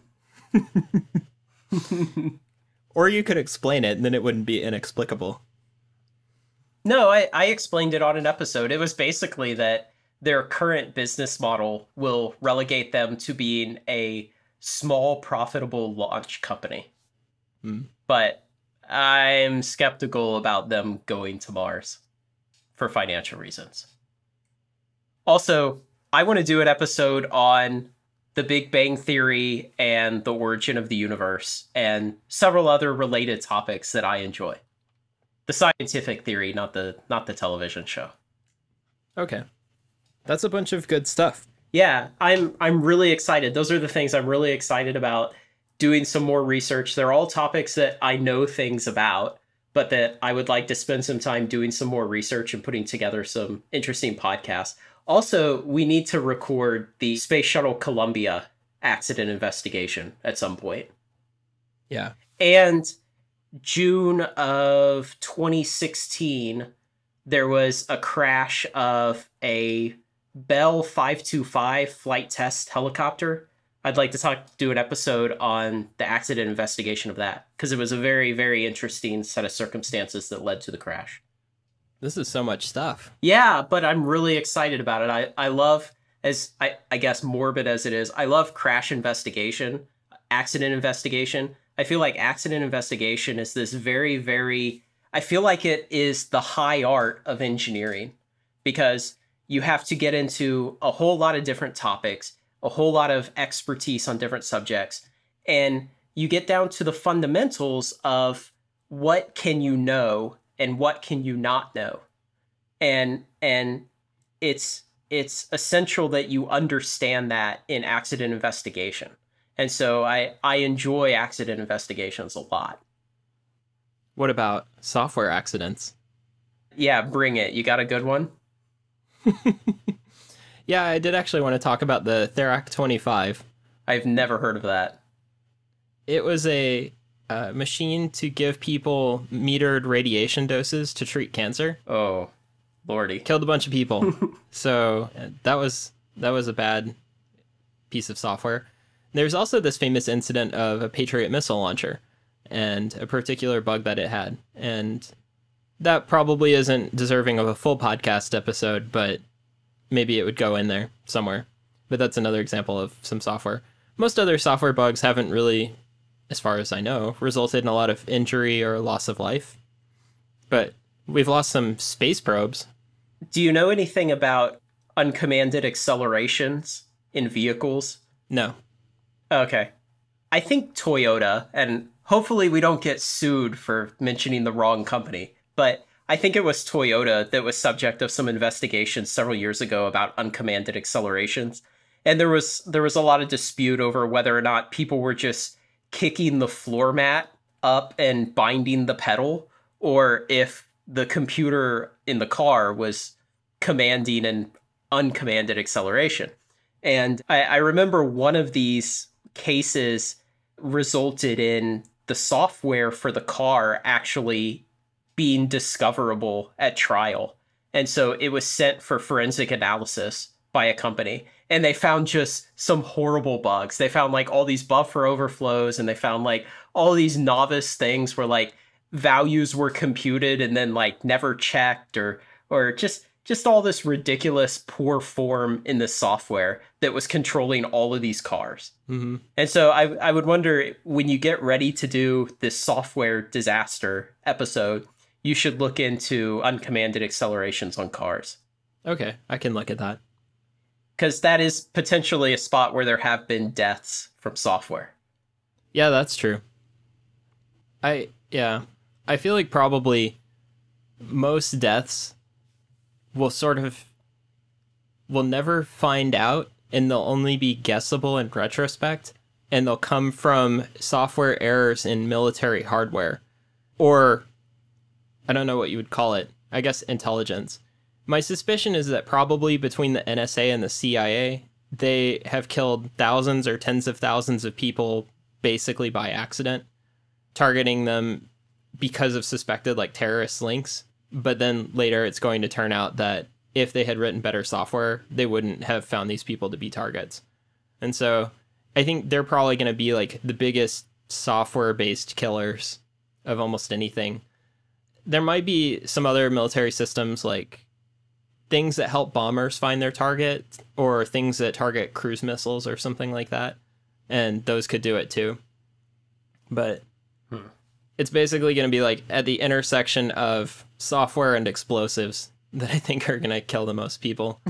Or you could explain it, and then it wouldn't be inexplicable. No, I explained it on an episode. It was basically that their current business model will relegate them to being a small, profitable launch company. But I'm skeptical about them going to Mars for financial reasons. Also, I want to do an episode on the Big Bang Theory and the origin of the universe and several other related topics that I enjoy. The scientific theory, not the television show. Okay. That's a bunch of good stuff. Yeah, I'm really excited. Those are the things I'm really excited about, doing some more research. They're all topics that I know things about, but that I would like to spend some time doing some more research and putting together some interesting podcasts. Also, we need to record the Space Shuttle Columbia accident investigation at some point. Yeah. And June of 2016, there was a crash of a Bell 525 flight test helicopter. I'd like to do an episode on the accident investigation of that, because it was a very, very interesting set of circumstances that led to the crash. This is so much stuff. Yeah, but I'm really excited about it. I love, as I guess morbid as it is, I love crash investigation, accident investigation. I feel like accident investigation is this very, very, I feel like it is the high art of engineering, because you have to get into a whole lot of different topics, a whole lot of expertise on different subjects, and you get down to the fundamentals of what can you know and what can you not know. And it's essential that you understand that in accident investigation. And so I enjoy accident investigations a lot. What about software accidents? Yeah, bring it. You got a good one? Yeah, I did actually want to talk about the Ep20. I've never heard of that. It was a machine to give people metered radiation doses to treat cancer. Oh, lordy. Killed a bunch of people. So that was a bad piece of software. There's also this famous incident of a Patriot missile launcher and a particular bug that it had. And that probably isn't deserving of a full podcast episode, but maybe it would go in there somewhere. But that's another example of some software. Most other software bugs haven't really, as far as I know, resulted in a lot of injury or loss of life. But we've lost some space probes. Do you know anything about uncommanded accelerations in vehicles? No. Okay. I think Toyota, and hopefully we don't get sued for mentioning the wrong company, but I think it was Toyota that was subject of some investigations several years ago about uncommanded accelerations. And there was a lot of dispute over whether or not people were just kicking the floor mat up and binding the pedal, or if the computer in the car was commanding an uncommanded acceleration. And I remember one of these cases resulted in the software for the car actually being discoverable at trial. And so it was sent for forensic analysis by a company. And they found just some horrible bugs. They found like all these buffer overflows, and they found like all these novice things where like values were computed and then like never checked, or just all this ridiculous poor form in the software that was controlling all of these cars. Mm-hmm. And so I would wonder, when you get ready to do this software disaster episode, you should look into uncommanded accelerations on cars. Okay, I can look at that. Because that is potentially a spot where there have been deaths from software. Yeah, that's true. I feel like probably most deaths we'll never find out, and they'll only be guessable in retrospect, and they'll come from software errors in military hardware, or I don't know what you would call it, I guess intelligence. My suspicion is that probably between the NSA and the CIA, they have killed thousands or tens of thousands of people basically by accident, targeting them because of suspected like terrorist links. But then later it's going to turn out that if they had written better software, they wouldn't have found these people to be targets. And so I think they're probably going to be like the biggest software-based killers of almost anything. There might be some other military systems, like things that help bombers find their target, or things that target cruise missiles or something like that. And those could do it too. But it's basically going to be like at the intersection of software and explosives that I think are going to kill the most people.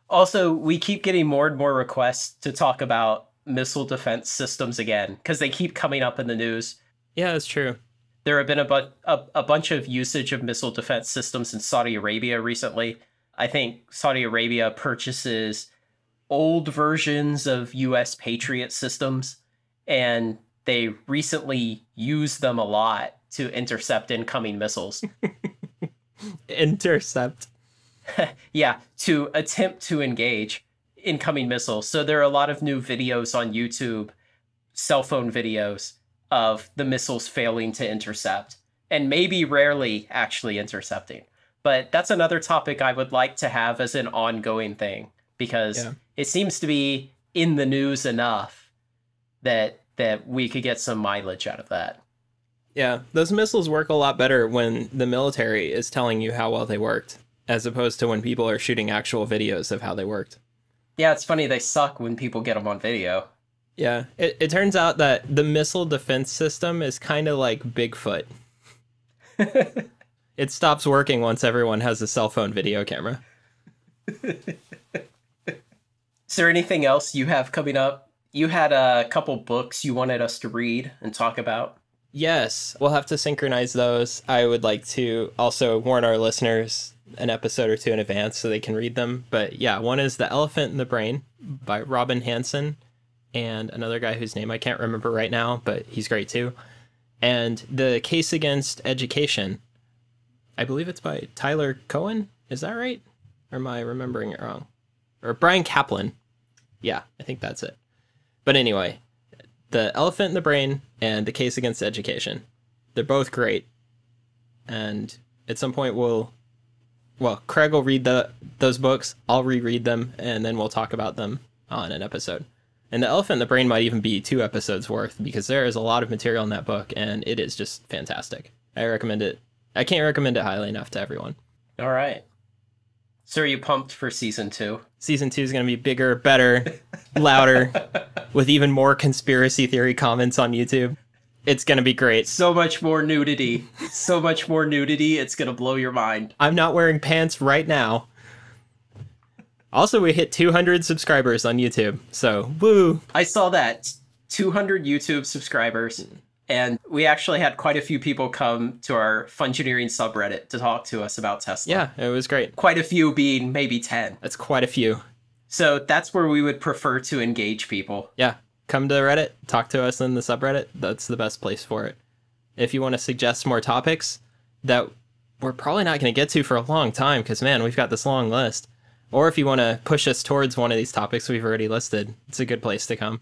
Also, we keep getting more and more requests to talk about missile defense systems again, because they keep coming up in the news. Yeah, that's true. There have been a bunch of usage of missile defense systems in Saudi Arabia recently. I think Saudi Arabia purchases old versions of US Patriot systems, and they recently used them a lot to intercept incoming missiles. Intercept. Yeah, to attempt to engage incoming missiles. So there are a lot of new videos on YouTube, cell phone videos, of the missiles failing to intercept, and maybe rarely actually intercepting. But that's another topic I would like to have as an ongoing thing, because it seems to be in the news enough that we could get some mileage out of that. Yeah, those missiles work a lot better when the military is telling you how well they worked, as opposed to when people are shooting actual videos of how they worked. Yeah, it's funny, they suck when people get them on video. Yeah, it turns out that the missile defense system is kind of like Bigfoot. It stops working once everyone has a cell phone video camera. Is there anything else you have coming up? You had a couple books you wanted us to read and talk about. Yes, we'll have to synchronize those. I would like to also warn our listeners an episode or two in advance so they can read them. But yeah, one is The Elephant in the Brain by Robin Hanson, and another guy whose name I can't remember right now, but he's great too. And The Case Against Education. I believe it's by Tyler Cohen. Is that right? Or am I remembering it wrong? Or Brian Kaplan. Yeah, I think that's it. But anyway, The Elephant in the Brain and The Case Against Education. They're both great. And at some point Craig will read those books, I'll reread them, and then we'll talk about them on an episode. And The Elephant in the Brain might even be 2 episodes worth, because there is a lot of material in that book, and it is just fantastic. I recommend it. I can't recommend it highly enough to everyone. All right. So are you pumped for season 2? Season 2 is going to be bigger, better, louder, with even more conspiracy theory comments on YouTube. It's going to be great. So much more nudity. So much more nudity. It's going to blow your mind. I'm not wearing pants right now. Also, we hit 200 subscribers on YouTube, so woo! I saw that. 200 YouTube subscribers. And we actually had quite a few people come to our Fungineering subreddit to talk to us about Tesla. Yeah, it was great. Quite a few being maybe 10. That's quite a few. So that's where we would prefer to engage people. Yeah, come to Reddit, talk to us in the subreddit. That's the best place for it. If you want to suggest more topics that we're probably not going to get to for a long time, because, man, we've got this long list. Or if you want to push us towards one of these topics we've already listed, it's a good place to come.